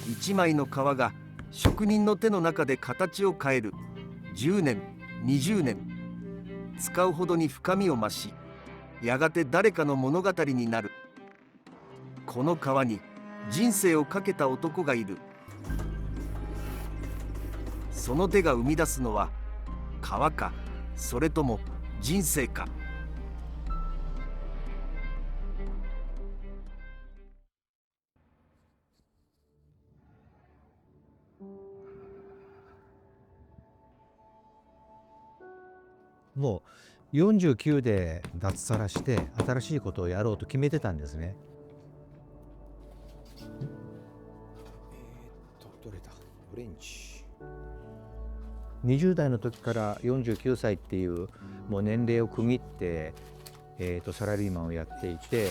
一枚の革が職人の手の中で形を変える。10年20年使うほどに深みを増し、やがて誰かの物語になる。この革に人生をかけた男がいる。その手が生み出すのは革か、それとも人生か。もう49で脱サラして新しいことをやろうと決めてたんですね。どれだ、オレンジ。20代の時から49歳っていうもう年齢を区切って、サラリーマンをやっていて、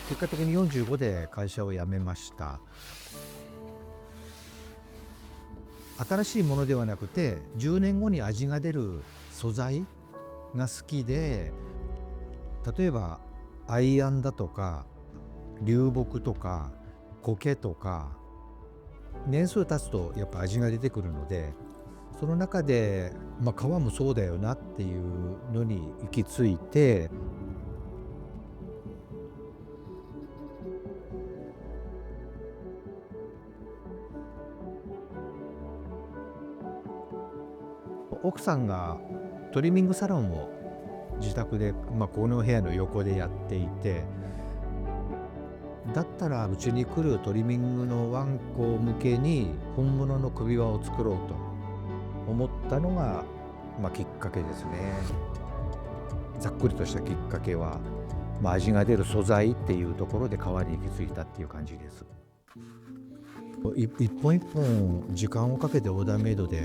結果的に45で会社を辞めました。新しいものではなくて10年後に味が出る素材が好きで、例えばアイアンだとか流木とか苔とか、年数経つとやっぱ味が出てくるので、その中で、皮もそうだよなっていうのに行き着いて、奥さんがトリミングサロンを自宅で、この部屋の横でやっていて、だったらうちに来るトリミングのワンコ向けに本物の首輪を作ろうと思ったのが、きっかけですね。ざっくりとしたきっかけは、味が出る素材っていうところで革に行き着いたっていう感じです。一本一本時間をかけてオーダーメイドで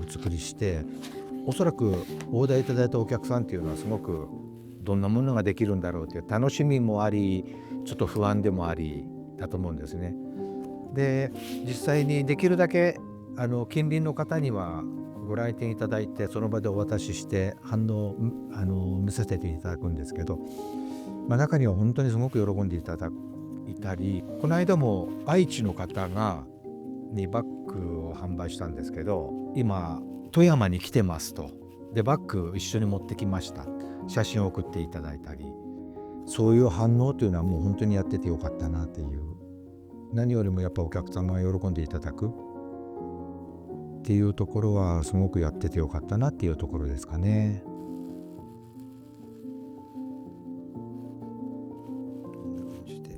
お作りして、おそらくオーダーいただいたお客さんっていうのはすごくどんなものができるんだろうっていう楽しみもあり、ちょっと不安でもありだと思うんですね。で、実際にできるだけ近隣の方にはご来店いただいて、その場でお渡しして反応を見させていただくんですけど、中には本当にすごく喜んでいただいたり、この間も愛知の方にバッグを販売したんですけど、今富山に来てますと。でバッグ一緒に持ってきました、写真を送っていただいたり、そういう反応というのはもう本当にやっててよかったなっていう。何よりもやっぱお客様が喜んでいただくっていうところはすごくやっててよかったなっていうところですかね。こんな感じで。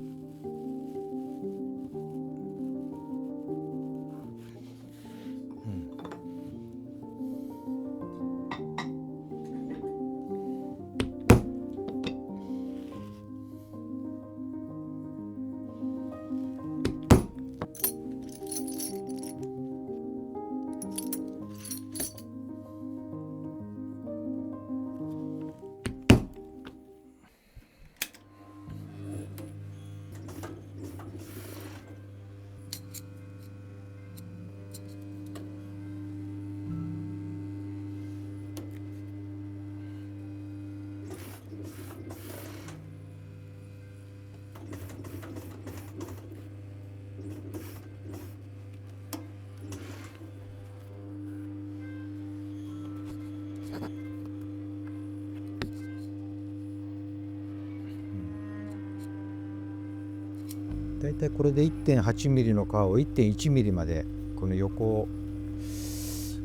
だいたいこれで 1.8 ミリの皮を 1.1 ミリまでこの横を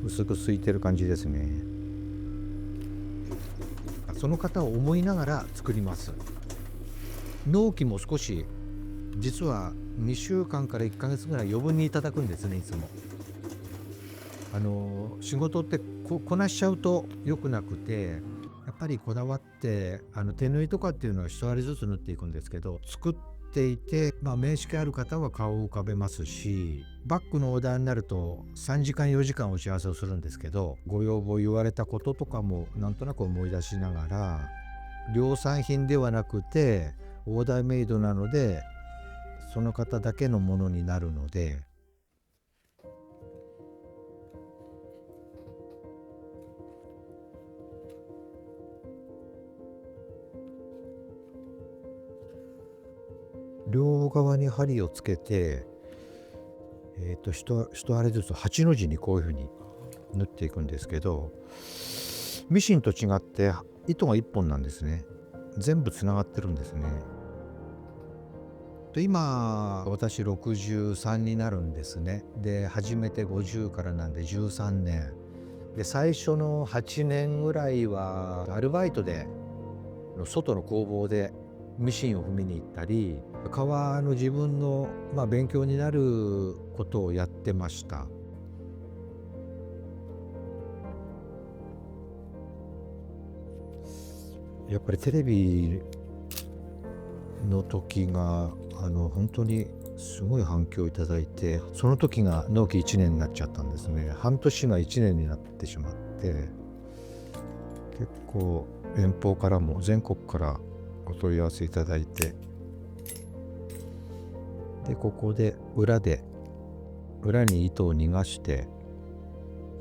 薄くすいてる感じですね。その方を思いながら作ります。納期も少し、実は2週間から1ヶ月ぐらい余分にいただくんですね、いつも。仕事ってこなしちゃうと良くなくて、やっぱりこだわって手縫いとかっていうのは一針ずつ縫っていくんですけど、作っていて、面識ある方は顔を浮かべますし、バッグのオーダーになると3時間4時間打ち合わせをするんですけど、ご要望言われたこととかもなんとなく思い出しながら、量産品ではなくてオーダーメイドなのでその方だけのものになるので、両側に針をつけて、一あれずつ8の字にこういうふうに縫っていくんですけど、ミシンと違って糸が1本なんですね。全部つながってるんですね。で今私63になるんですね。で初めて50からなんで13年で、最初の8年ぐらいはアルバイトで外の工房でミシンを踏みに行ったり、革の自分の、勉強になることをやってました。やっぱりテレビの時が本当にすごい反響をいただいて、その時が納期1年になっちゃったんですね。半年が1年になってしまって、結構遠方からも全国からお問い合わせいただいて、でここで裏に糸を逃がして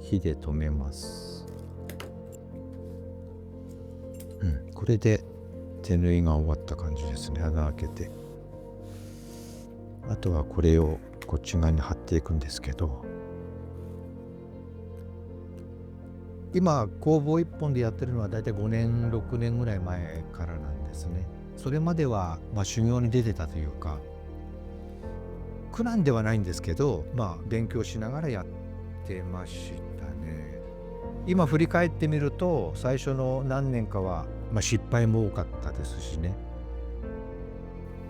火で留めます。これで手縫いが終わった感じですね。穴開けて、あとはこれをこっち側に貼っていくんですけど、今工房一本でやってるのはだいたい5年6年ぐらい前からなんですね。それまでは修行に出てたというか、苦難ではないんですけど、勉強しながらやってましたね。今振り返ってみると最初の何年かは、失敗も多かったですしね。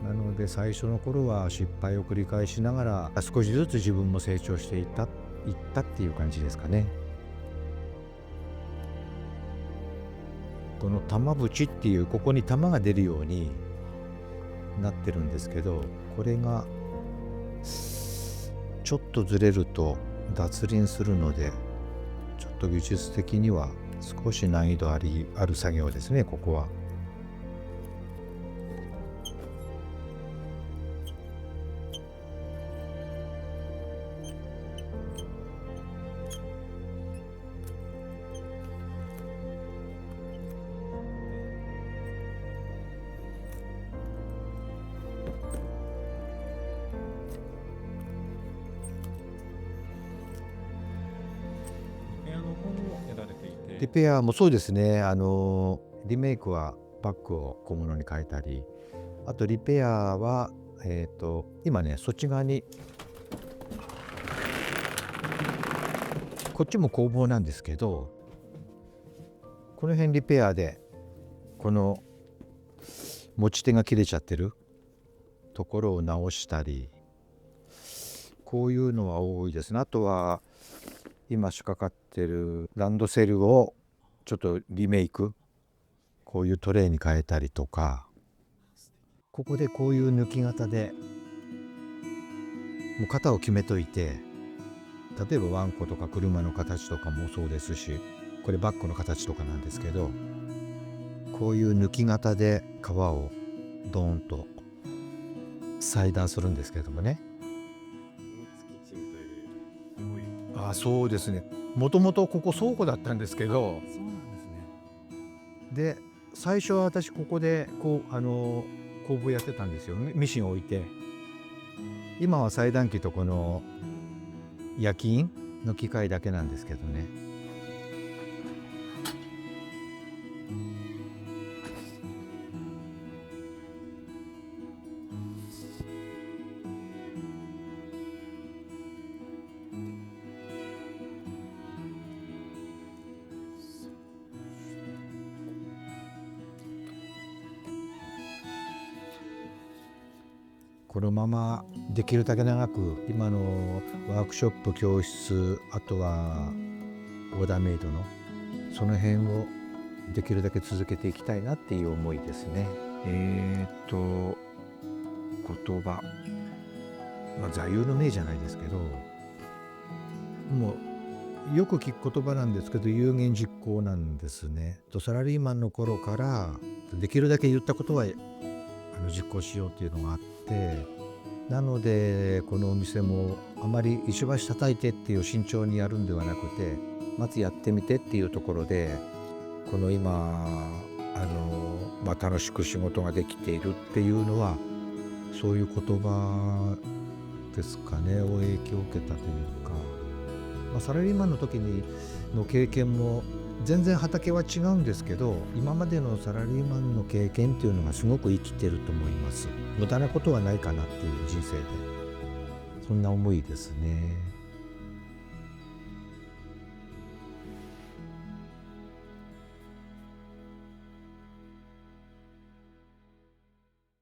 なので最初の頃は失敗を繰り返しながら少しずつ自分も成長していったっていう感じですかね。この玉縁っていう、ここに玉が出るようになってるんですけど、これがちょっとずれると脱輪するので、ちょっと技術的には少し難易度ある作業ですね、ここは。リペアの方をやられていて、リペアもそうですね。リメイクはバッグを小物に変えたり、あとリペアは今ね、そっち側に、こっちも工房なんですけど、この辺リペアでこの持ち手が切れちゃってるところを直したり、こういうのは多いですね。あとは今仕掛かってるランドセルをちょっとリメイク、こういうトレイに変えたりとか、ここでこういう抜き型でもう型を決めといて、例えばワンコとか車の形とかもそうですし、これバッグの形とかなんですけど、こういう抜き型で革をドーンと裁断するんですけれどもね。秘密基地みたいですごい。そうですね。もともとここ倉庫だったんですけど、そうなんですね。で最初は私ここで工房やってたんですよね。ミシンを置いて。今は裁断機とこの焼き印の機械だけなんですけどね。このままできるだけ長く今のワークショップ、教室、あとはオーダーメイドのその辺をできるだけ続けていきたいなっていう思いですね。言葉、座右の銘じゃないですけど、もうよく聞く言葉なんですけど、有言実行なんですね。サラリーマンの頃からできるだけ言ったことは実行しようっていうのがあって、なのでこのお店もあまり石橋叩いてっていう慎重にやるんではなくて、まずやってみてっていうところで、この今楽しく仕事ができているっていうのはそういう言葉ですかねを影響を受けたというか、サラリーマンの時の経験も全然畑は違うんですけど、今までのサラリーマンの経験っていうのがすごく生きてると思います。無駄なことはないかなっていう人生で、そんな思いですね。